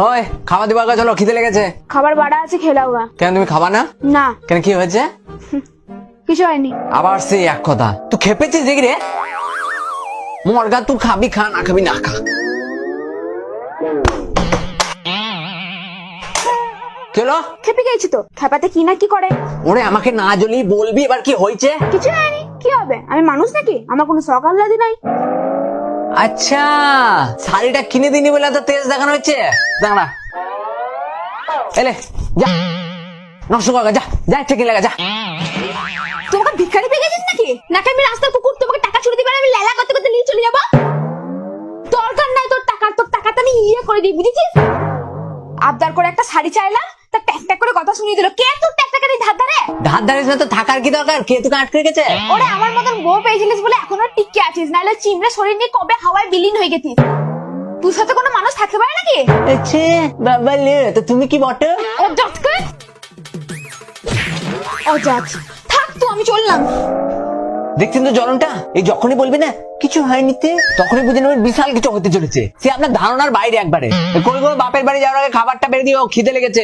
ওই খাবার দিবা চলো, খিদে লেগেছে। খাবার বাড়া আছে, খেলাও না। কেন তুমি খাবা না? না, কেন, কি হয়েছে? কিছু হয়নি। আবার সেই এক কথা, তুই খেপেছিস দেখি রে। মরগা, তুই খাবি খা, না খাবি না খা। চলো। খেপে গেছি তো, খেপাতে কি না কি করে। ওরে আমাকে না জ্বলি বলবি এবার কি হয়েছে? কিছু হয়নি, কি হবে? আমি মানুষ নাকি? আমার কোনো শখ আহ্লাদি নাই। আচ্ছা, শাড়িটা কিনে দিনি বলে তো তেজ দেখানো হচ্ছে। দাঁড়া, এলে যা, নষ্ট কর, যা যা, ইচ্ছে কিনে লাগা, যা। তোমাকে ভিখারি পেয়ে গেছিস নাকি? নাকি আমি রাস্তার কুকুর, তোমাকে টাকা ছুড়ে দিবে, আমি লেলা করতে করতে নিয়ে চলে যাবো? দরকার নাই তোর টাকার, তোর টাকাটা আমি ইয়ে করে দিই, বুঝেছিস? আবদার করে একটা শাড়ি চাইলাম, তা ট্যাক ট্যাক করে কথা শুনিয়ে দিল। কে তোর ট্যাক ট্যাকের ধার ধারে? ধার ধারিস না তো থাকার কি দরকার? কে তোকে আটকে রেখেছে? ওরে আমার মতন বউ পেয়েছিলিস বলে এখনো টিকে আছিস, নাহলে চিমড়ে শরীর নিয়ে কবে হাওয়ায় বিলীন হয়ে গেছিস। তুই সাথে কোনো মানুষ থাকতে পারে নাকি? আচ্ছা বাবা লে, তো তুমি কি বটে? অজাত কে? অজাত থাক তো, আমি চললাম। দেখছেন তো জ্বলনটা, এই যখনই বলবি না কিছু হয়নি তে, তখনই বুঝে নেবেন বিশাল কিছু হতে চলেছে। সে আপনার ধারণার বাইরে একবারে। কই গো, বাপের বাড়ি যাওয়ার আগে খাবারটা বেড়ে দিও, খিদে লেগেছে।